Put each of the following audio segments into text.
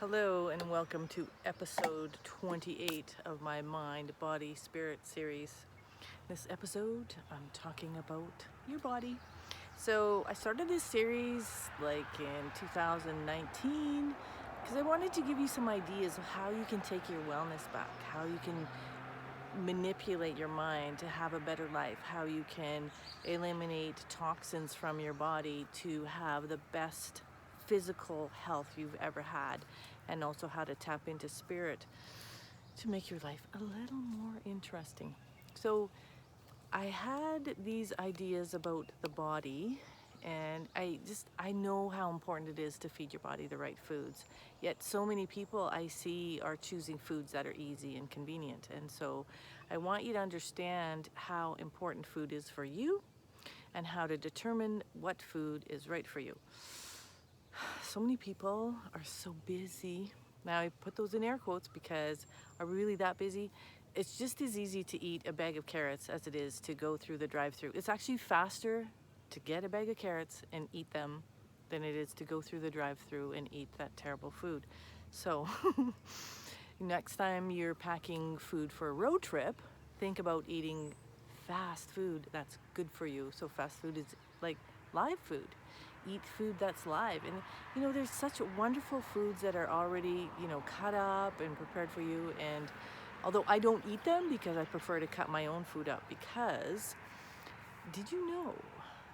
Hello and welcome to episode 28 of my Mind, Body, Spirit series. This episode, I'm talking about your body. So I started this series like in 2019 because I wanted to give you some ideas of how you can take your wellness back, how you can manipulate your mind to have a better life, how you can eliminate toxins from your body to have the best physical health you've ever had, and also how to tap into spirit to make your life a little more interesting. So I had these ideas about the body, and I know how important it is to feed your body the right foods. Yet so many people I see are choosing foods that are easy and convenient. And so I want you to understand how important food is for you and how to determine what food is right for you. So many people are so busy. Now I put those in air quotes because are we really that busy? It's just as easy to eat a bag of carrots as it is to go through the drive-through. It's actually faster to get a bag of carrots and eat them than it is to go through the drive-through and eat that terrible food. So next time you're packing food for a road trip, think about eating fast food that's good for you. So fast food is like live food. Eat food that's live. And there's such wonderful foods that are already, cut up and prepared for you. And although I don't eat them because I prefer to cut my own food up, because did you know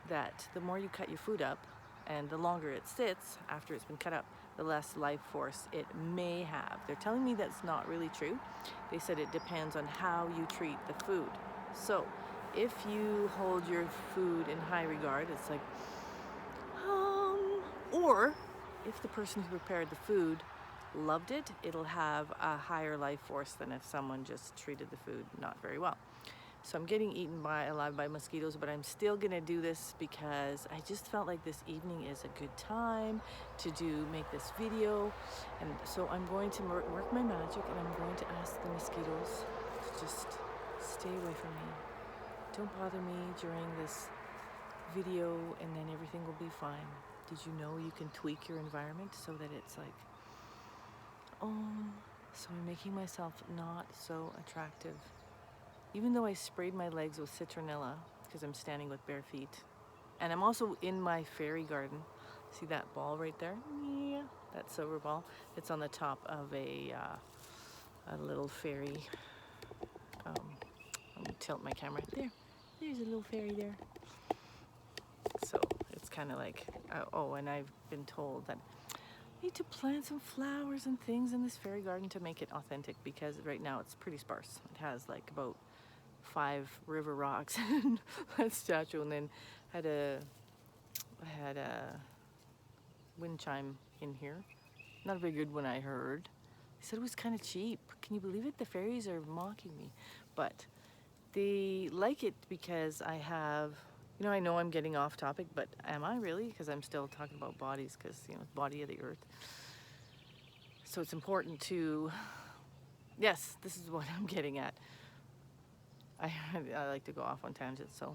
that the more you cut your food up and the longer it sits after it's been cut up, the less life force it may have? They're telling me that's not really true. They said it depends on how you treat the food. So if you hold your food in high regard, it's like, or if the person who prepared the food loved it, it'll have a higher life force than if someone just treated the food not very well. So I'm getting eaten alive by mosquitoes, but I'm still gonna do this because I just felt like this evening is a good time to make this video. And so I'm going to work my magic, and I'm going to ask the mosquitoes to just stay away from me. Don't bother me during this video, and then everything will be fine. Did you know you can tweak your environment so that it's like, so I'm making myself not so attractive. Even though I sprayed my legs with citronella because I'm standing with bare feet. And I'm also in my fairy garden. See that ball right there? Yeah, that silver ball. It's on the top of a little fairy. Let me tilt my camera. There's a little fairy there. So it's kind of like, and I've been told that I need to plant some flowers and things in this fairy garden to make it authentic, because right now it's pretty sparse. It has like about 5 river rocks and a statue, and then I had a wind chime in here. Not a very good one, I heard. They said it was kind of cheap. Can you believe it? The fairies are mocking me. But they like it because I have, I know I'm getting off topic, but am I really? Because I'm still talking about bodies, because, body of the earth. So it's important to, yes, this is what I'm getting at. I like to go off on tangents, so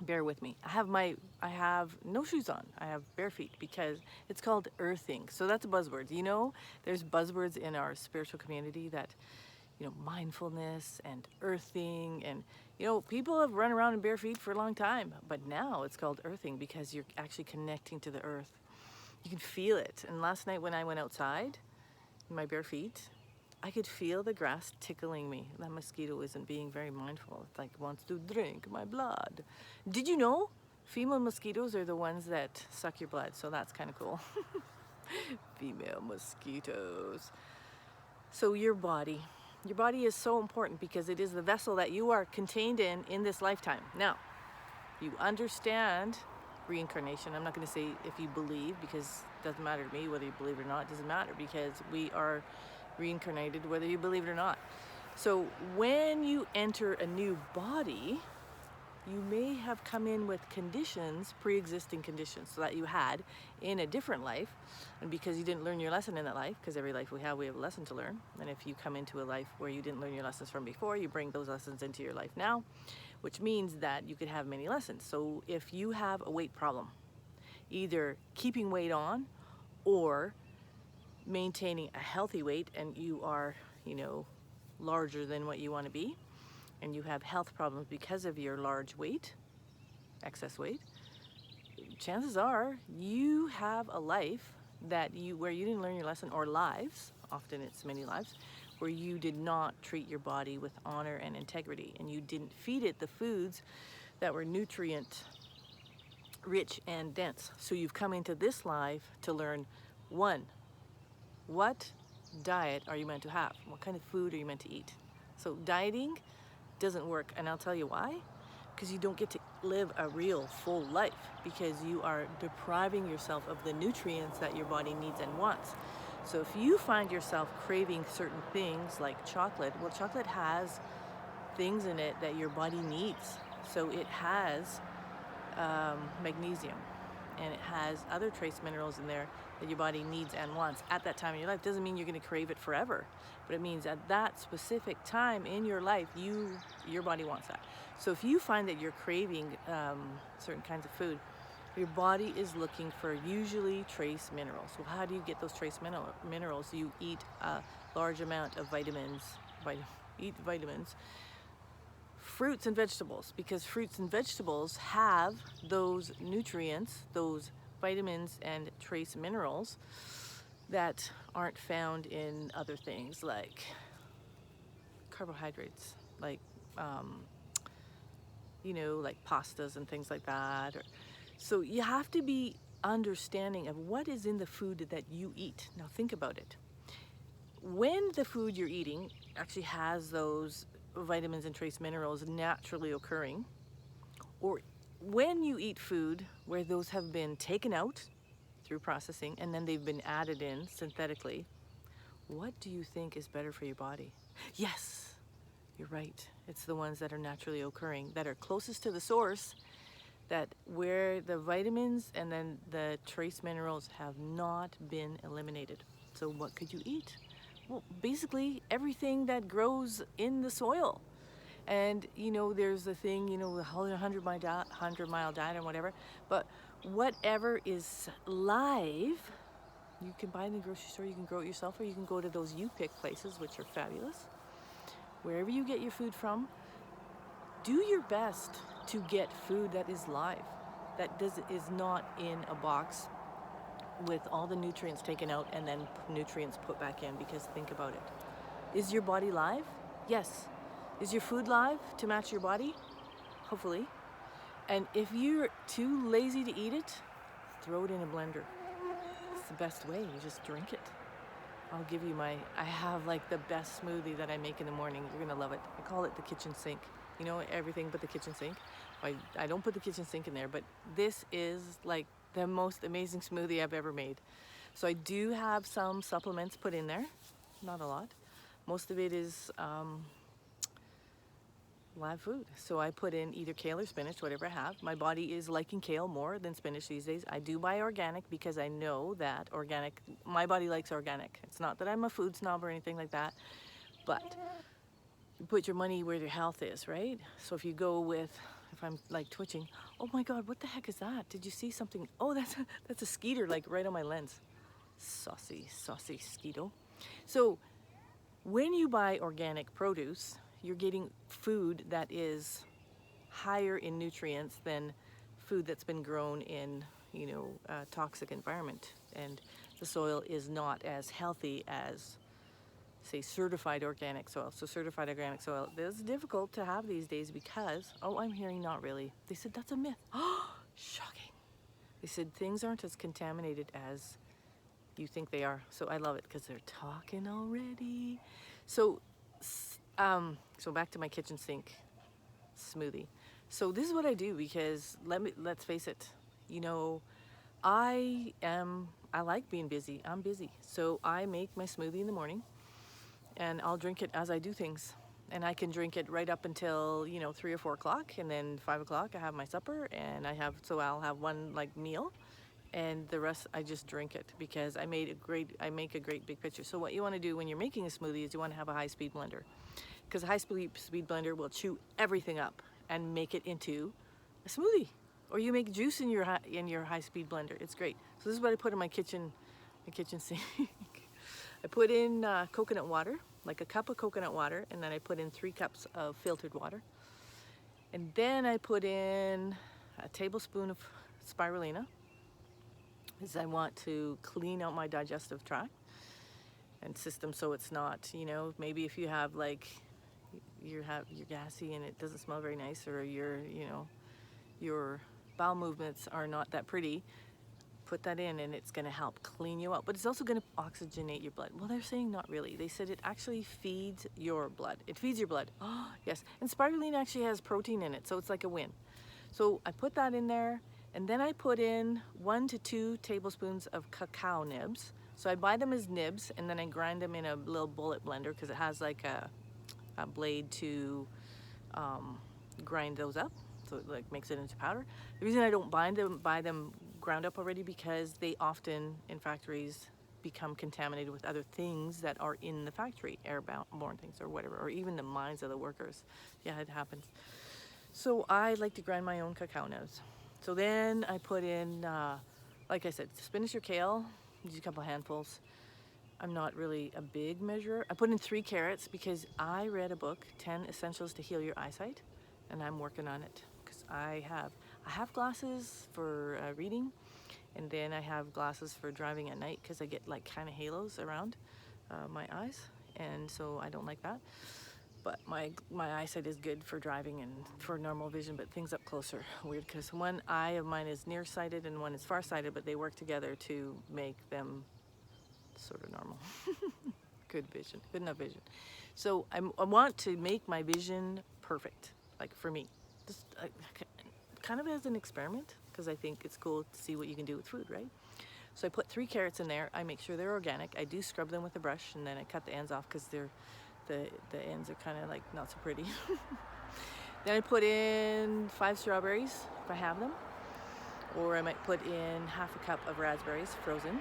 bear with me. I have no shoes on. I have bare feet because it's called earthing. So that's a buzzword. There's buzzwords in our spiritual community that, mindfulness and earthing, and people have run around in bare feet for a long time, but now it's called earthing because you're actually connecting to the earth. You can feel it. And last night when I went outside in my bare feet, I could feel the grass tickling me. That mosquito isn't being very mindful. It's like it wants to drink my blood. Did you know female mosquitoes are the ones that suck your blood? So that's kind of cool. Female mosquitoes. So your body is so important because it is the vessel that you are contained in this lifetime. Now, you understand reincarnation. I'm not going to say if you believe, because it doesn't matter to me whether you believe it or not. It doesn't matter because we are reincarnated whether you believe it or not. So when you enter a new body, you may have come in with conditions, pre-existing conditions, so that you had in a different life, and because you didn't learn your lesson in that life, because every life we have a lesson to learn, and if you come into a life where you didn't learn your lessons from before, you bring those lessons into your life now, which means that you could have many lessons. So if you have a weight problem, either keeping weight on or maintaining a healthy weight and you are, you know, larger than what you want to be, and you have health problems because of your large weight, excess weight, chances are you have a life where you didn't learn your lesson, or lives, often it's many lives, where you did not treat your body with honor and integrity, and you didn't feed it the foods that were nutrient rich and dense. So you've come into this life to learn, one, what diet are you meant to have? What kind of food are you meant to eat? So dieting doesn't work, and I'll tell you why. Because you don't get to live a real full life, because you are depriving yourself of the nutrients that your body needs and wants. So if you find yourself craving certain things like chocolate, well, chocolate has things in it that your body needs. So it has magnesium, and it has other trace minerals in there that your body needs and wants at that time in your life. Doesn't mean you're going to crave it forever, but it means at that specific time in your life, your body wants that. So if you find that you're craving certain kinds of food, your body is looking for usually trace minerals. Well, how do you get those trace minerals? You eat a large amount of vitamins, fruits and vegetables, because fruits and vegetables have those nutrients, those vitamins and trace minerals that aren't found in other things like carbohydrates, like you know, like pastas and things like that. So you have to be understanding of what is in the food that you eat. Now think about it. When the food you're eating actually has those vitamins and trace minerals naturally occurring, or when you eat food where those have been taken out through processing and then they've been added in synthetically, what do you think is better for your body? Yes, you're right. It's the ones that are naturally occurring, that are closest to the source, that where the vitamins and then the trace minerals have not been eliminated. So what could you eat? Well, basically everything that grows in the soil. And you know, there's the thing, you know, the 100-mile diet or whatever, but whatever is live, you can buy in the grocery store, you can grow it yourself, or you can go to those You Pick places, which are fabulous. Wherever you get your food from, do your best to get food that is live, that is not in a box with all the nutrients taken out and then nutrients put back in, because think about it. Is your body live? Yes. Is your food live to match your body? Hopefully. And if you're too lazy to eat it, throw it in a blender. It's the best way. You just drink it. I'll give you I have like the best smoothie that I make in the morning. You're gonna love it. I call it the kitchen sink. You know, everything but the kitchen sink. I don't put the kitchen sink in there, but this is like the most amazing smoothie I've ever made. So I do have some supplements put in there, not a lot. Most of it is live food. So I put in either kale or spinach, whatever I have. My body is liking kale more than spinach these days. I do buy organic because I know that my body likes organic. It's not that I'm a food snob or anything like that, but you put your money where your health is, right? So if you go with, if I'm like twitching, oh my God, what the heck is that? Did you see something? Oh, that's a skeeter, like right on my lens. Saucy skeeto. So when you buy organic produce, you're getting food that is higher in nutrients than food that's been grown in, you know, a toxic environment. And the soil is not as healthy as, say, certified organic soil. So certified organic soil is difficult to have these days because, oh, I'm hearing not really. They said that's a myth. Oh, shocking. They said things aren't as contaminated as you think they are. So I love it because they're talking already. So back to my kitchen sink smoothie. So this is what I do, because let's face it, you know, I like being busy. I'm busy. So I make my smoothie in the morning and I'll drink it as I do things. And I can drink it right up until, you know, 3 or 4 o'clock, and then 5 o'clock I have my supper, and I'll have one like meal, and the rest I just drink it because I make a great big pitcher. So what you want to do when you're making a smoothie is you want to have a high-speed blender, because a high-speed blender will chew everything up and make it into a smoothie. Or you make juice in your high-speed blender. It's great. So this is what I put in my kitchen sink. I put in coconut water, like a cup of coconut water, and then I put in 3 cups of filtered water. And then I put in a tablespoon of spirulina, because I want to clean out my digestive tract and system, so it's not, you know, maybe if you have like, you're gassy and it doesn't smell very nice, or your bowel movements are not that pretty, put that in and it's going to help clean you out. But it's also going to oxygenate your blood. Well, they're saying not really. They said it actually feeds your blood. It feeds your blood. Oh, yes. And spirulina actually has protein in it, so it's like a win. So I put that in there, and then I put in 1 to 2 tablespoons of cacao nibs. So I buy them as nibs, and then I grind them in a little bullet blender, because it has like a blade to grind those up, so it like makes it into powder. The reason I don't buy them ground up already, because they often in factories become contaminated with other things that are in the factory, airborne things or whatever, or even the minds of the workers. Yeah, it happens. So I like to grind my own cacao nibs. So then I put in, like I said, spinach or kale, use a couple handfuls. I'm not really a big measurer. I put in 3 carrots because I read a book, 10 Essentials to Heal Your Eyesight, and I'm working on it, because I have glasses for reading, and then I have glasses for driving at night, because I get like kind of halos around my eyes, and so I don't like that. But my eyesight is good for driving and for normal vision, but things up close are weird, because one eye of mine is nearsighted and one is farsighted, but they work together to make them sort of normal. Good vision, good enough vision. So I want to make my vision perfect, like for me, just kind of as an experiment, because I think it's cool to see what you can do with food, right? So I put 3 carrots in there. I make sure they're organic. I do scrub them with a brush, and then I cut the ends off, because the ends are kind of like not so pretty. Then I put in 5 strawberries if I have them, or I might put in half a cup of raspberries frozen.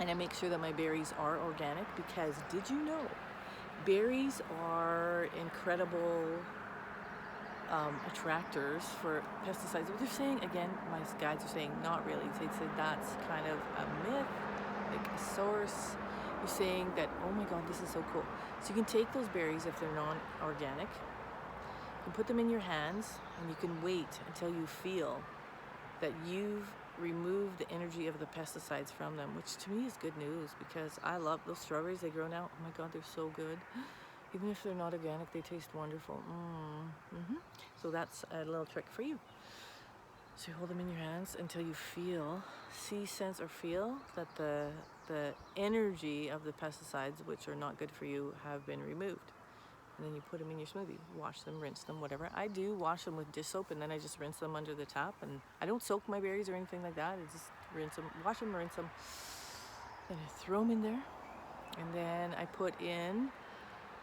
And I make sure that my berries are organic, because did you know berries are incredible attractors for pesticides? What they're saying, again, my guides are saying not really. They said that's kind of a myth, like a source. You're saying that, oh my God, this is so cool. So you can take those berries if they're non-organic, and put them in your hands, and you can wait until you feel that you've remove the energy of the pesticides from them, which to me is good news, because I love those strawberries they grow now. Oh my God, they're so good. Even if they're not organic, they taste wonderful. So that's a little trick for you. So you hold them in your hands until you feel, see, sense, or feel that the energy of the pesticides, which are not good for you, have been removed. And then you put them in your smoothie, wash them, rinse them, whatever. I do wash them with dish soap, and then I just rinse them under the tap, and I don't soak my berries or anything like that. I just rinse them, wash them, rinse them, and I throw them in there. And then I put in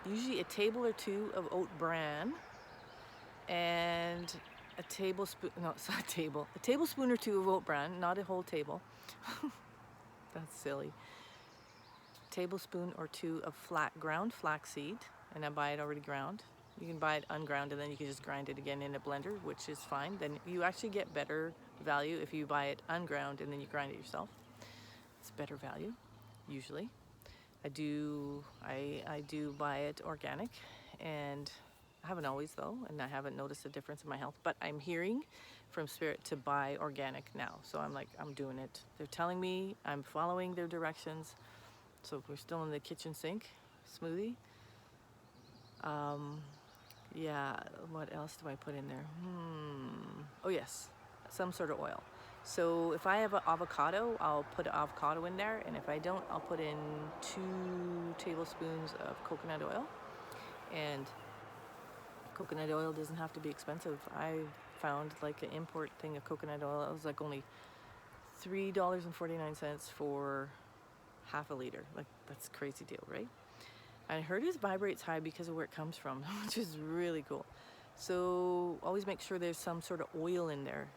usually a table or 2 of oat bran, and a tablespoon, no, it's not a table, a tablespoon or 2 of oat bran, not a whole table. That's silly. Tablespoon or 2 of ground flaxseed, and I buy it already ground. You can buy it unground, and then you can just grind it again in a blender, which is fine. Then you actually get better value if you buy it unground and then you grind it yourself. It's better value, usually. I do buy it organic, and I haven't always though, and I haven't noticed a difference in my health, but I'm hearing from Spirit to buy organic now. So I'm like, I'm doing it. They're telling me, I'm following their directions. So we're still in the kitchen sink smoothie. Yeah, what else do I put in there? Oh yes, some sort of oil. So if I have an avocado, I'll put an avocado in there, and if I don't, I'll put in 2 tablespoons of coconut oil. And coconut oil doesn't have to be expensive. I found like an import thing of coconut oil. It was like only $3.49 for half a liter. Like, that's a crazy deal, right? I heard it vibrates high because of where it comes from, which is really cool. So always make sure there's some sort of oil in there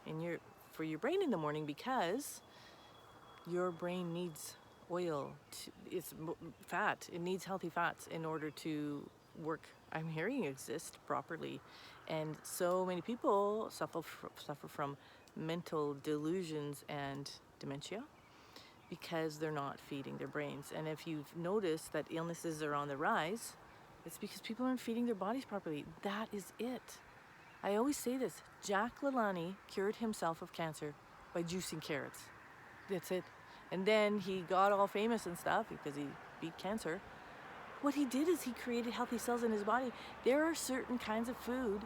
for your brain in the morning, because your brain needs oil. It's fat. It needs healthy fats in order to work. I'm hearing exist properly, and so many people suffer from mental delusions and dementia, because they're not feeding their brains. And if you've noticed that illnesses are on the rise, it's because people aren't feeding their bodies properly. That is it. I always say this. Jack LaLanne cured himself of cancer by juicing carrots. That's it. And then he got all famous and stuff because he beat cancer. What he did is he created healthy cells in his body. There are certain kinds of food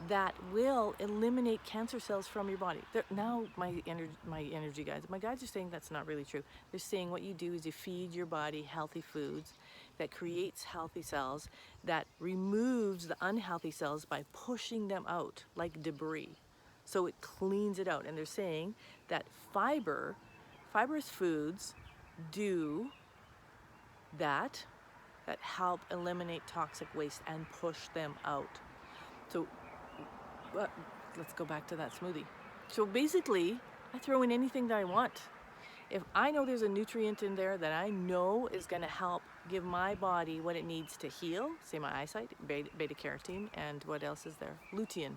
that will eliminate cancer cells from your body. Now my energy guys are saying that's not really true. They're saying what you do is you feed your body healthy foods that creates healthy cells, that removes the unhealthy cells by pushing them out like debris. So it cleans it out. And they're saying that fibrous foods do that help eliminate toxic waste and push them out. So let's go back to that smoothie. So basically, I throw in anything that I want. If I know there's a nutrient in there that I know is going to help give my body what it needs to heal, say my eyesight, beta carotene, and what else is there? Lutein.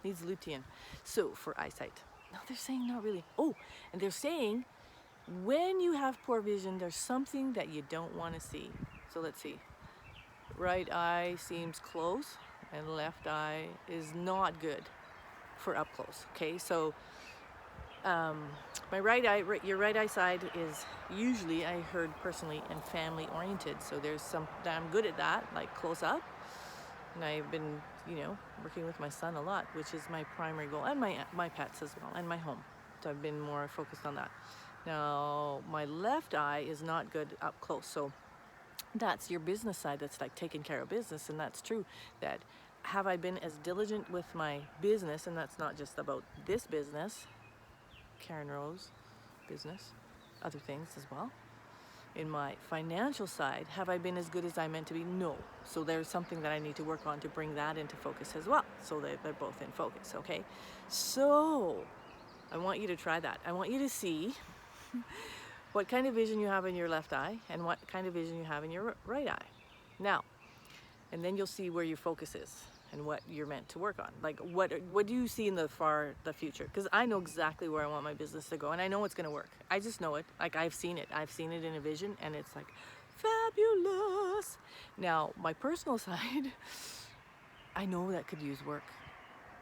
Needs lutein. So for eyesight. No, they're saying not really. Oh, and they're saying when you have poor vision, there's something that you don't want to see. So let's see. Right eye seems close and left eye is not good for up close. Okay, so my right eye, your right eye side is usually, I heard personally, and family oriented. So there's some that I'm good at that, like close up. And I've been, working with my son a lot, which is my primary goal, and my pets as well, and my home. So I've been more focused on that. Now my left eye is not good up close. So that's your business side, that's like taking care of business. And that's true. That have I been as diligent with my business, and that's not just about this business, Karen Rose business, other things as well. In my financial side, have I been as good as I meant to be? No. So there's something that I need to work on to bring that into focus as well. So they're both in focus, okay? So I want you to try that. I want you to see what kind of vision you have in your left eye and what kind of vision you have in your right eye. Now, and then you'll see where your focus is and what you're meant to work on. Like what do you see in the future? Because I know exactly where I want my business to go, and I know it's going to work. I just know it. Like I've seen it in a vision, and it's like fabulous. Now my personal side, I know that could use work,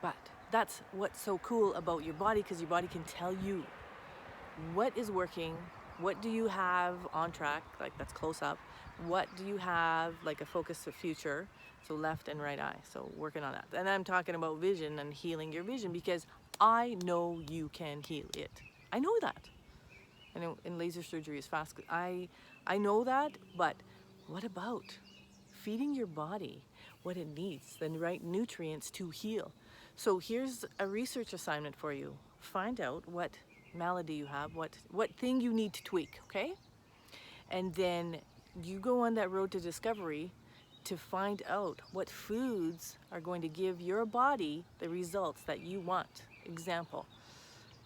but that's what's so cool about your body, because your body can tell you what is working. What do you have on track, like that's close up? What do you have like a focus of future? So left and right eye, so working on that. And I'm talking about vision and healing your vision, because I know you can heal it. I know that. I know in laser surgery is fast. I know that, but what about feeding your body what it needs, the right nutrients to heal? So here's a research assignment for you. Find out what malady you have, what thing you need to tweak, okay? And then you go on that road to discovery to find out what foods are going to give your body the results that you want. Example,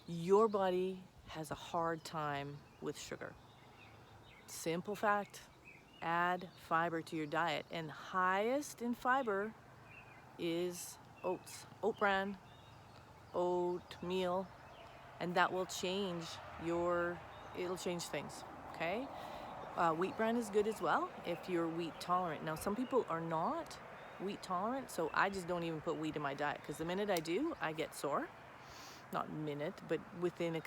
your body has a hard time with sugar. Simple fact, add fiber to your diet, and highest in fiber is oats, oat bran, oatmeal, and that will change it'll change things, okay? Wheat bran is good as well if you're wheat tolerant. Now, some people are not wheat tolerant, so I just don't even put wheat in my diet, because the minute I do, I get sore. Not minute, but within a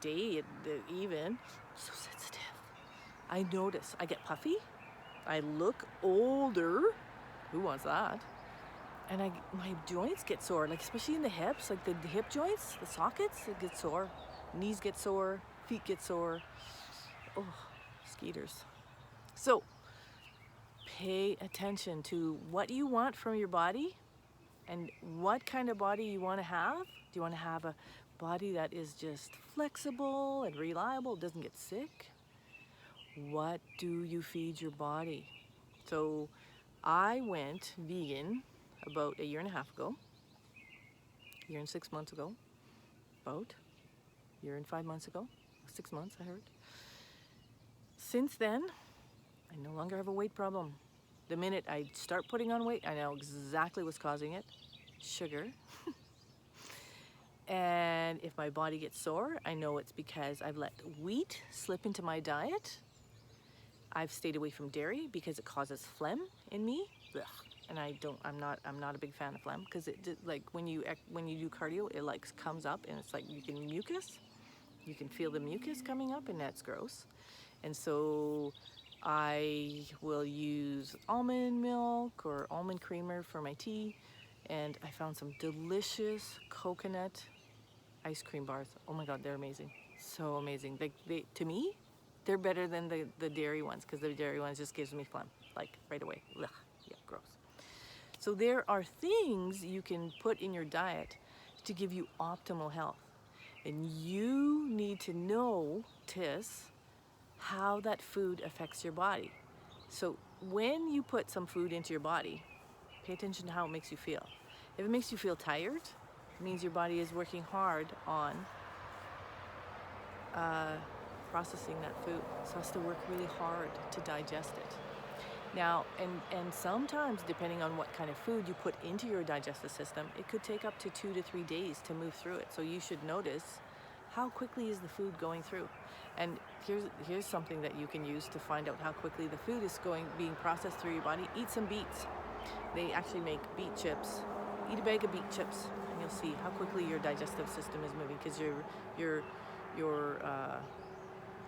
day even. I'm so sensitive. I notice I get puffy. I look older. Who wants that? And my joints get sore, like especially in the hips, like the hip joints, the sockets, it gets sore. Knees get sore, feet get sore. Oh, skeeters. So pay attention to what you want from your body and what kind of body you want to have. Do you want to have a body that is just flexible and reliable, doesn't get sick? What do you feed your body? So I went vegan about a year and a half ago, a year and 6 months ago, about a year and 5 months ago, 6 months I heard. Since then, I no longer have a weight problem. The minute I start putting on weight, I know exactly what's causing it. Sugar. And if my body gets sore, I know it's because I've let wheat slip into my diet. I've stayed away from dairy because it causes phlegm in me. Ugh. And I'm not a big fan of phlegm, because like when you do cardio, it like comes up and it's like you can feel the mucus coming up, and that's gross. And so I will use almond milk or almond creamer for my tea. And I found some delicious coconut ice cream bars. Oh my God, they're amazing. So amazing. To me, they're better than the dairy ones, because the dairy ones just gives me phlegm, like right away. Ugh, yeah, gross. So there are things you can put in your diet to give you optimal health. And you need to notice how that food affects your body. So when you put some food into your body, pay attention to how it makes you feel. If it makes you feel tired, it means your body is working hard on processing that food. So it has to work really hard to digest it. Now, and sometimes, depending on what kind of food you put into your digestive system, it could take up to 2 to 3 days to move through it. So you should notice how quickly is the food going through. And here's something that you can use to find out how quickly the food is being processed through your body. Eat some beets. They actually make beet chips. Eat a bag of beet chips, and you'll see how quickly your digestive system is moving, because your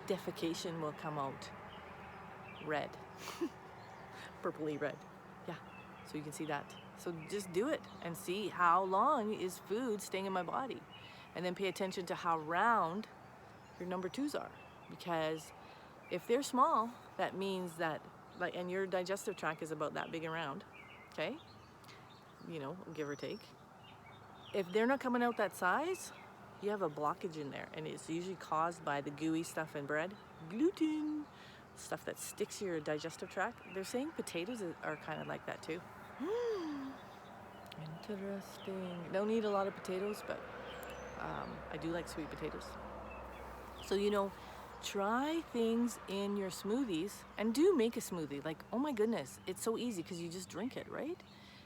defecation will come out red. Purpley red. Yeah, so you can see that. So just do it and see how long is food staying in my body, and then pay attention to how round your number 2s are, because if they're small, that means that, like, and your digestive tract is about that big around, okay, give or take. If they're not coming out that size, you have a blockage in there, and it's usually caused by the gooey stuff in bread, gluten, stuff that sticks to your digestive tract. They're saying potatoes are kind of like that too. Interesting. Don't eat a lot of potatoes, but I do like sweet potatoes. So try things in your smoothies, and do make a smoothie. Like, oh my goodness, it's so easy because you just drink it, right?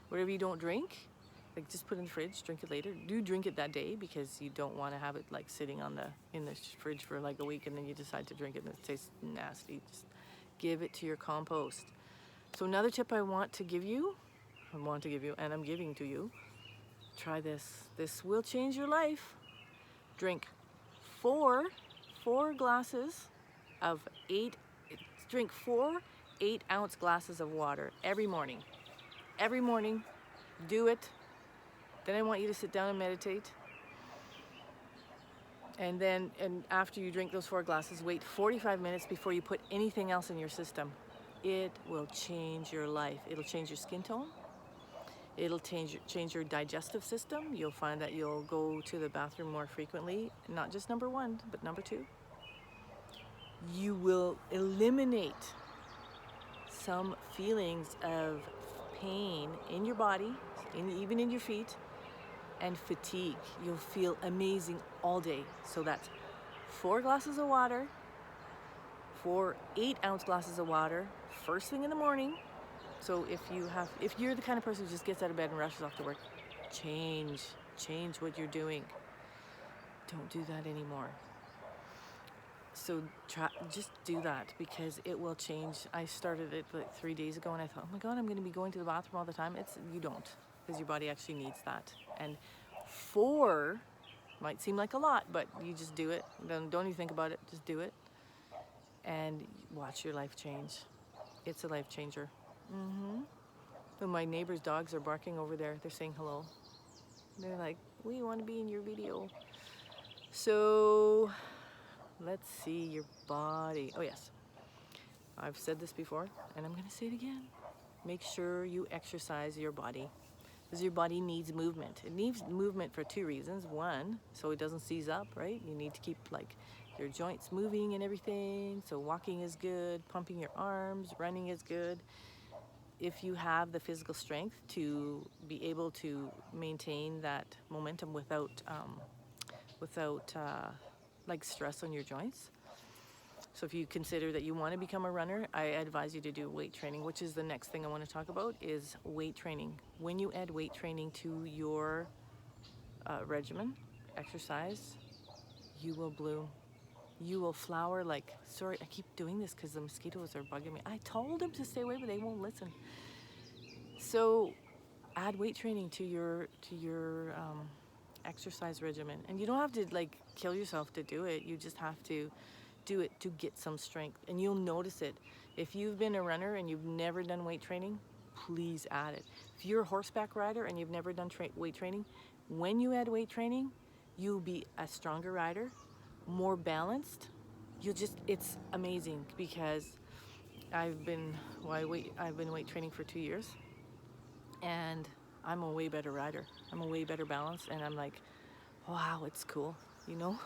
Whatever you don't drink, like, just put it in the fridge, drink it later. Do drink it that day, because you don't want to have it like sitting in the fridge for like a week, and then you decide to drink it and it tastes nasty. Just give it to your compost. So another tip I want to give you, and I'm giving to you, try this. This will change your life. Drink four glasses of 8, drink 4 8-ounce glasses of water every morning. Every morning, do it. Then I want you to sit down and meditate. And after you drink those 4 glasses, wait 45 minutes before you put anything else in your system. It will change your life. It'll change your skin tone. It'll change your digestive system. You'll find that you'll go to the bathroom more frequently, not just number 1, but number 2. You will eliminate some feelings of pain in your body, even in your feet, and fatigue. You'll feel amazing all day. So that's 4 glasses of water, 4 8-ounce glasses of water, first thing in the morning. So if you're the kind of person who just gets out of bed and rushes off to work, change what you're doing. Don't do that anymore. So just do that, because it will change. I started it like 3 days ago, and I thought, oh my God, I'm going to be going to the bathroom all the time. You don't, because your body actually needs that. And 4 might seem like a lot, but you just do it. Don't even think about it. Just do it, and watch your life change. It's a life changer. When my neighbor's dogs are barking over there, they're saying hello. They're like, we want to be in your video. So let's see your body. Oh yes, I've said this before, and I'm going to say it again. Make sure you exercise your body, because your body needs movement. It needs movement for 2 reasons. 1, so it doesn't seize up, right? You need to keep like your joints moving and everything. So walking is good, pumping your arms, running is good. If you have the physical strength to be able to maintain that momentum without like stress on your joints. So if you consider that you want to become a runner, I advise you to do weight training, which is the next thing I want to talk about, is weight training. When you add weight training to your regimen, exercise, you will bloom. You will flower like, sorry, I keep doing this because the mosquitoes are bugging me. I told them to stay away, but they won't listen. So add weight training to your exercise regimen. And you don't have to like kill yourself to do it. You just have to do it to get some strength, and you'll notice it. If you've been a runner and you've never done weight training, please add it. If you're a horseback rider and you've never done weight training, when you add weight training, you'll be a stronger rider, more balanced. It's amazing because I've been weight training for 2 years, and I'm a way better rider. I'm a way better balanced, and I'm like, wow, it's cool, you know?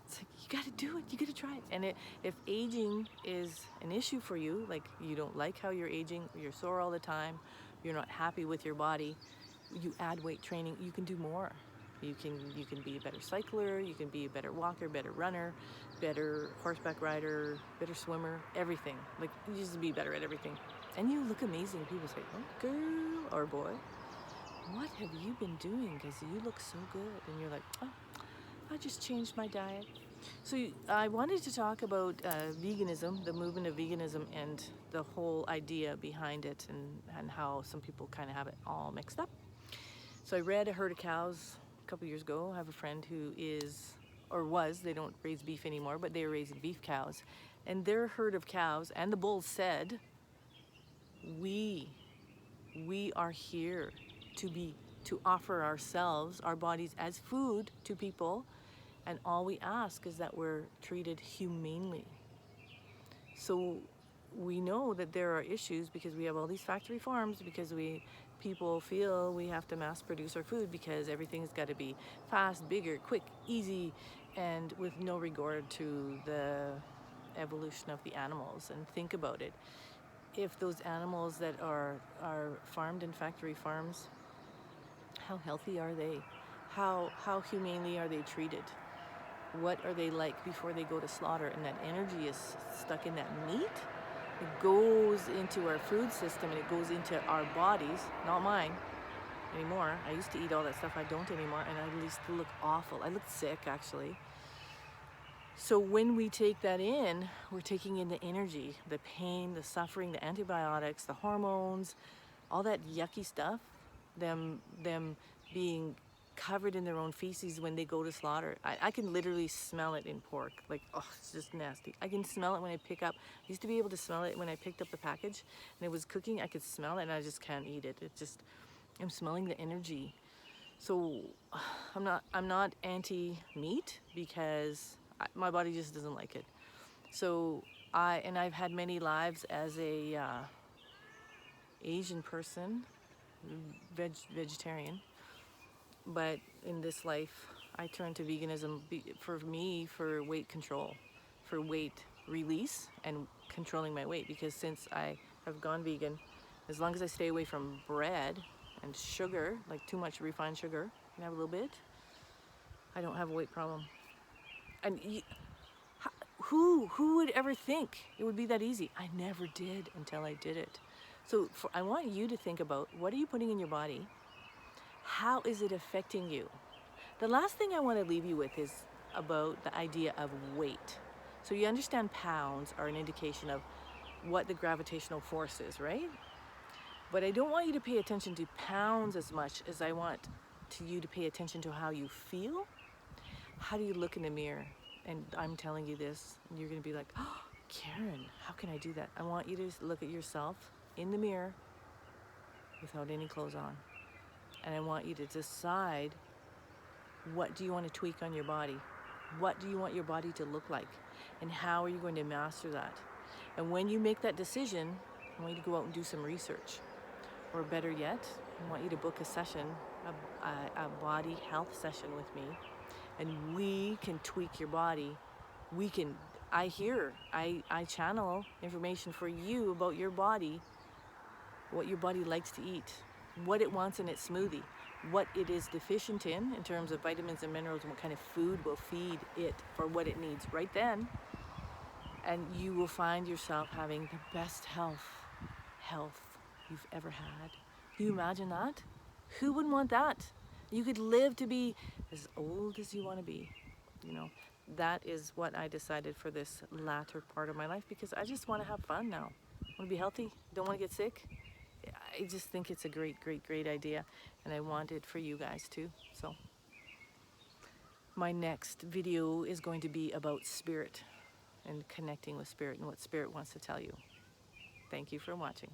It's like, you gotta do it, you gotta try it. And if aging is an issue for you, like you don't like how you're aging, you're sore all the time, you're not happy with your body, you add weight training, you can do more. You can be a better cycler, you can be a better walker, better runner, better horseback rider, better swimmer, everything. Like, you just be better at everything. And you look amazing. People say, oh, girl or boy, what have you been doing? Because you look so good. And you're like, oh, I just changed my diet. So I wanted to talk about veganism, the movement of veganism, and the whole idea behind it, and how some people kind of have it all mixed up. So I read A Herd of Cows a couple years ago. I have a friend who is, or was, they don't raise beef anymore, but they were raising beef cows. And their herd of cows and the bulls said, we are here to offer ourselves, our bodies, as food to people, and all we ask is that we're treated humanely. So we know that there are issues because we have all these factory farms, because people feel we have to mass produce our food because everything's got to be fast, bigger, quick, easy, and with no regard to the evolution of the animals. And think about it. If those animals that are farmed in factory farms, how healthy are they? How humanely are they treated? What are they like before they go to slaughter? And that energy is stuck in that meat. It goes into our food system and it goes into our bodies, not mine anymore. I used to eat all that stuff. I don't anymore, and I used to look awful. I looked sick, actually. So when we take that in, we're taking in the energy, the pain, the suffering, the antibiotics, the hormones, all that yucky stuff, them being covered in their own feces when they go to slaughter. I can literally smell it in pork. Like, oh, it's just nasty. I can smell it when I pick up. I used to be able to smell it when I picked up the package and it was cooking. I could smell it and I just can't eat it. I'm smelling the energy. So I'm not anti-meat because my body just doesn't like it. So I've had many lives as a Asian person, vegetarian, but in this life I turned to veganism for weight control, for weight release and controlling my weight, because since I have gone vegan, as long as I stay away from bread and sugar, like too much refined sugar, and have a little bit, I don't have a weight problem. And who would ever think it would be that easy? I never did until I did it. So I want you to think about, what are you putting in your body? How is it affecting you? The last thing I want to leave you with is about the idea of weight. So you understand pounds are an indication of what the gravitational force is, right? But I don't want you to pay attention to pounds as much as I want you to pay attention to how you feel. How do you look in the mirror? And I'm telling you this, and you're going to be like, oh, Karen, how can I do that? I want you to look at yourself in the mirror without any clothes on. And I want you to decide, what do you want to tweak on your body? What do you want your body to look like? And how are you going to master that? And when you make that decision, I want you to go out and do some research. Or better yet, I want you to book a session, a body health session with me. And we can tweak your body. I channel information for you about your body, what your body likes to eat, what it wants in its smoothie, what it is deficient in terms of vitamins and minerals, and what kind of food will feed it for what it needs right then. And you will find yourself having the best health you've ever had. Can you imagine that? Who wouldn't want that? You could live to be as old as you want to be, you know. That is what I decided for this latter part of my life, because I just want to have fun now. I want to be healthy, don't want to get sick. I just think it's a great idea, and I want it for you guys too. So my next video is going to be about spirit and connecting with spirit and what spirit wants to tell you. Thank you for watching.